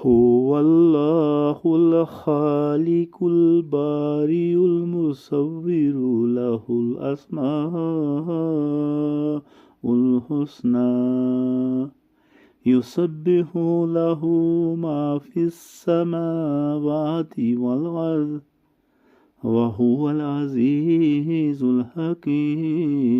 هو الله الخالق البارئ المصور له الأسماء الحسنى يسبح له ما في السماوات والأرض وهو العزيز الحكيم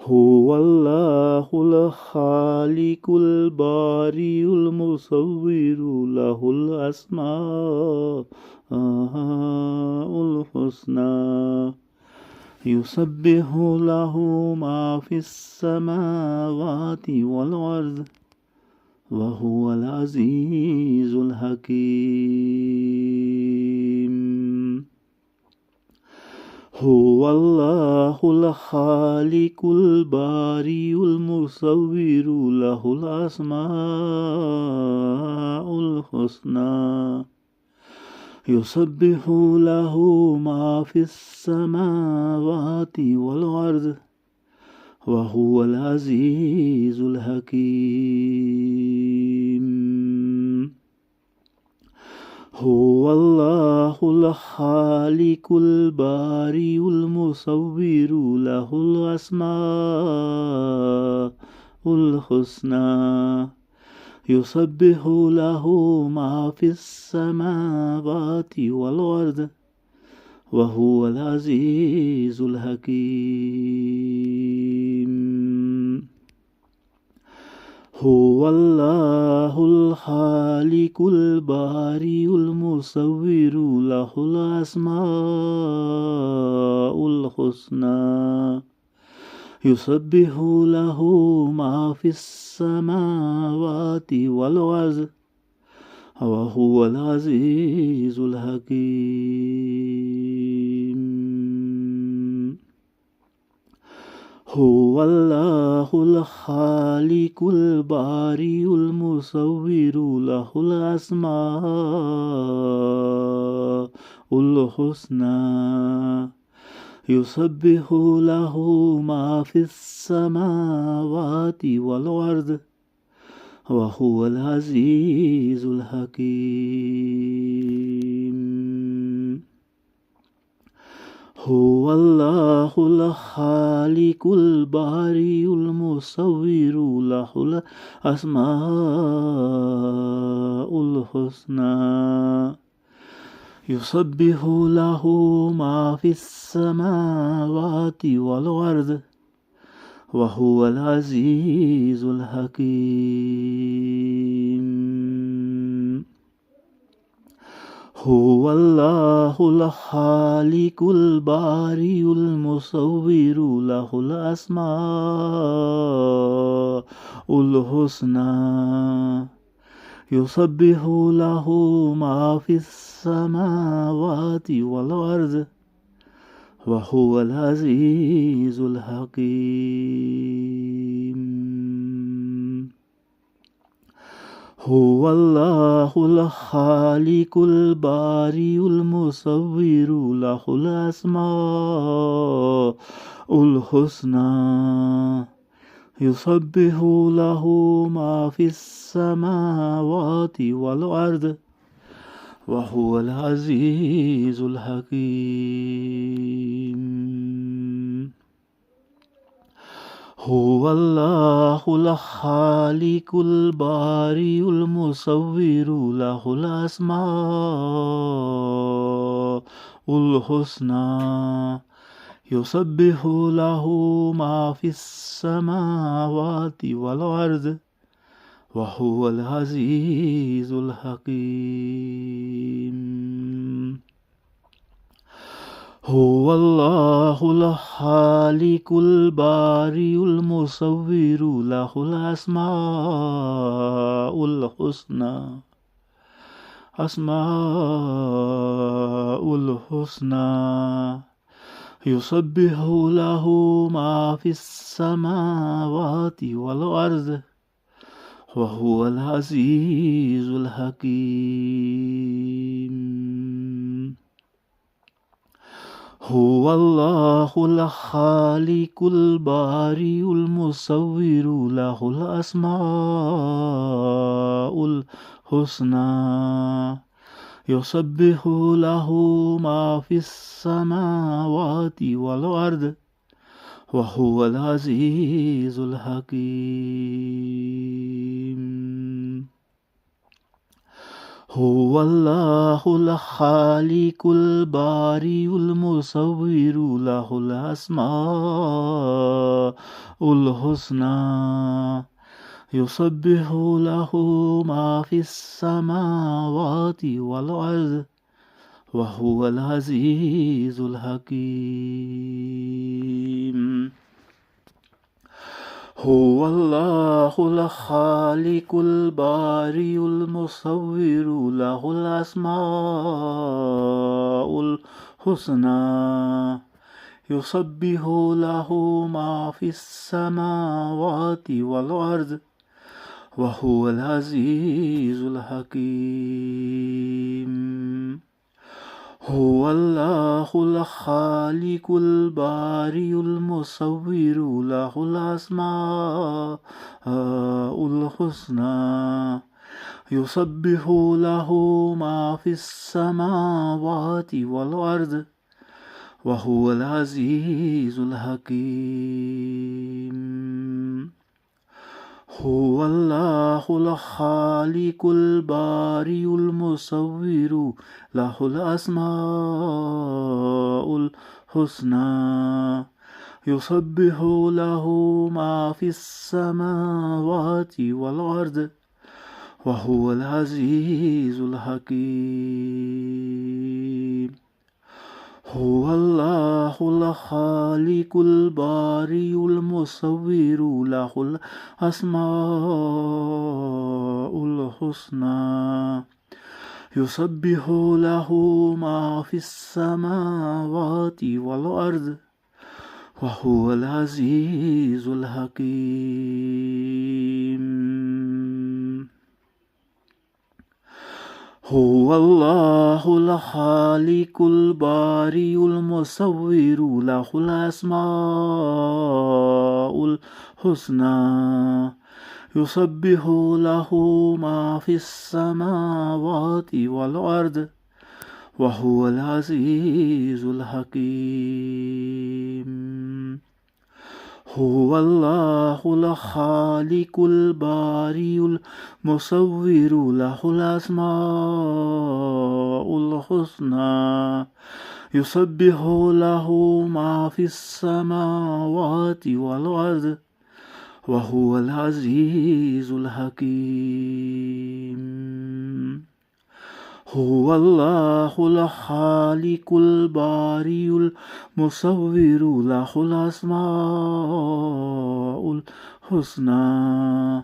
هو الله الخالق البارئ المصور له الأسماء الحسنى يسبح له ما في السماوات والأرض وهو العزيز الحكيم هو الله الخالق البارئ المصور له الأسماء الحسنى يسبح له ما في السماوات والأرض وهو العزيز الحكيم هو الله الخالق البارئ المصور له الأسماء الحسنى يسبح له ما في السماوات والأرض وهو العزيز الحكيم هو الله الخالق البارئ المصور له الأسماء الحسنى يسبح له ما في السماوات والأرض وهو العزيز الحكيم هو الله الخالق البارئ المصور له الأسماء الحسنى يسبح له ما في السماوات والأرض وهو العزيز الحكيم هو الله الخالق البارئ المصور له الأسماء الحسنى يسبح له ما في السماوات والأرض وهو العزيز الحكيم هو الله الخالق البارئ المصور له الأسماء الحسنى يسبح له ما في السماوات والأرض وهو العزيز الحكيم هو الله الخالق البارئ المصور له الأسماء الحسنى يسبح له ما في السماوات والأرض وهو العزيز الحكيم هو الله الخالق البارئ المصور له الأسماء الحسنى يسبح له ما في السماوات والأرض وهو العزيز الحكيم هو الله الخالق البارئ المصور له الأسماء الحسنى يسبح له ما في السماوات والأرض وهو العزيز الحكيم هو الله الخالق البارئ المصور له الأسماء الحسنى يسبح له ما في السماوات والأرض وهو العزيز الحكيم هو الله الخالق البارئ المصور له الأسماء الحسنى يسبح له ما في السماوات والأرض وهو العزيز الحكيم هو الله الخالق البارئ المصور له الأسماء الحسنى يسبح له ما في السماوات والأرض وهو العزيز الحكيم هو الله الخالق البارئ المصور له الأسماء الحسنى يسبح له ما في السماوات والأرض وهو العزيز الحكيم هو الله الخالق البارئ المصور له الأسماء الحسنى يسبح له ما في السماوات والأرض وهو العزيز الحكيم هو الله الخالق البارئ المصور له الأسماء الحسنى يسبح له ما في السماوات والأرض وهو العزيز الحكيم هو الله الخالق البارئ المصور له الأسماء الحسنى يسبح له ما في السماوات والأرض وهو العزيز الحكيم هو الله الخالق البارئ المصور له الأسماء الحسنى يسبح له ما في السماوات والأرض وهو العزيز الحكيم هو الله الخالق البارئ المصور له الأسماء الحسنى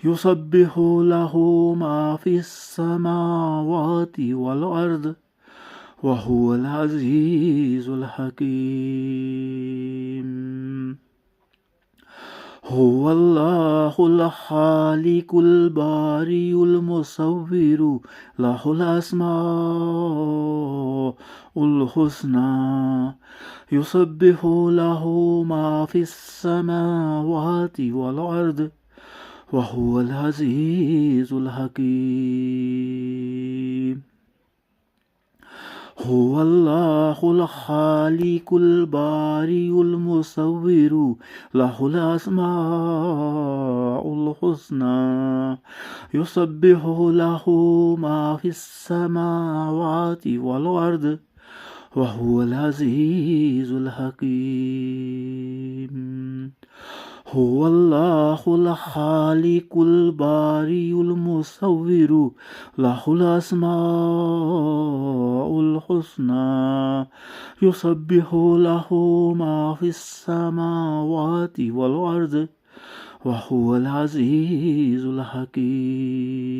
يسبح له ما في السماوات والأرض وهو العزيز الحكيم هو الله الخالق البارئ المصور له الأسماء الحسنى يسبح له ما في السماوات والأرض وهو العزيز الحكيم هو الله الخالق البارئ المصور له الأسماء الحسنى يسبح له ما في السماوات والأرض وهو العزيز الحكيم هو الله الخالق البارئ المصور له الأسماء الحسنى يسبح له ما في السماوات والأرض وهو العزيز الحكيم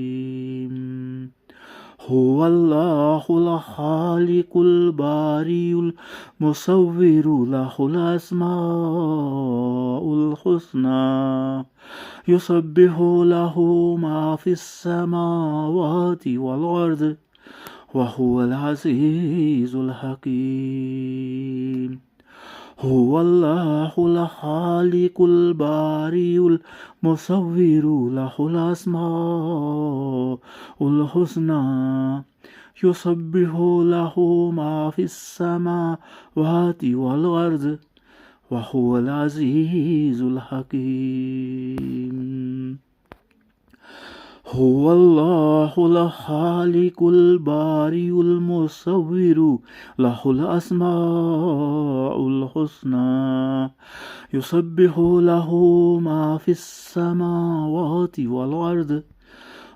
هو الله الخالق البارئ المصور له الأسماء الحسنى يسبح له ما في السماوات والأرض وهو العزيز الحكيم. هو الله الخالق البارئ المصور له الأسماء الحسنى يسبح له ما في السماوات والأرض وهو العزيز الحكيم. هو الله الخالق البارئ المصور له الأسماء الحسنى يسبح له ما في السماوات والأرض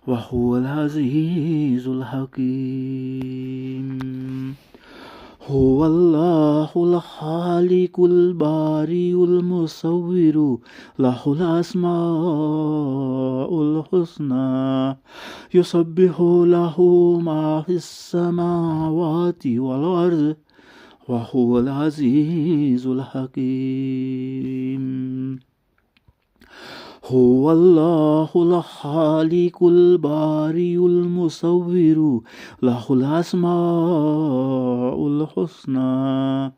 وهو العزيز الحكيم. هو الله الخالق البارئ المصور له الأسماء الحسنى يسبح له ما في السماوات والأرض وهو العزيز الحكيم. هو الله الخالق البارئ المصور له الأسماء الحسنى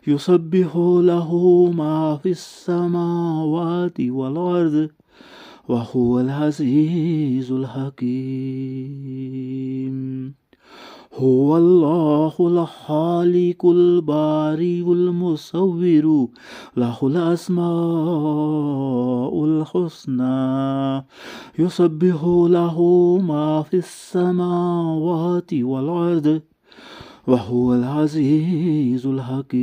يسبح له ما في السماوات والأرض وهو العزيز الحكيم. هو الله الخالق البارئ المصور له الأسماء الحسنى يسبح له ما في السماوات والأرض وهو العزيز الحكيم.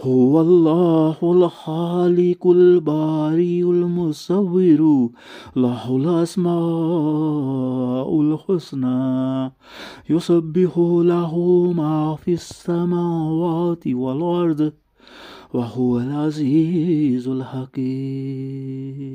هو الله الخالق البارئ المصور له الأسماء الحسنى يسبح له ما في السماوات والأرض وهو العزيز الحكيم.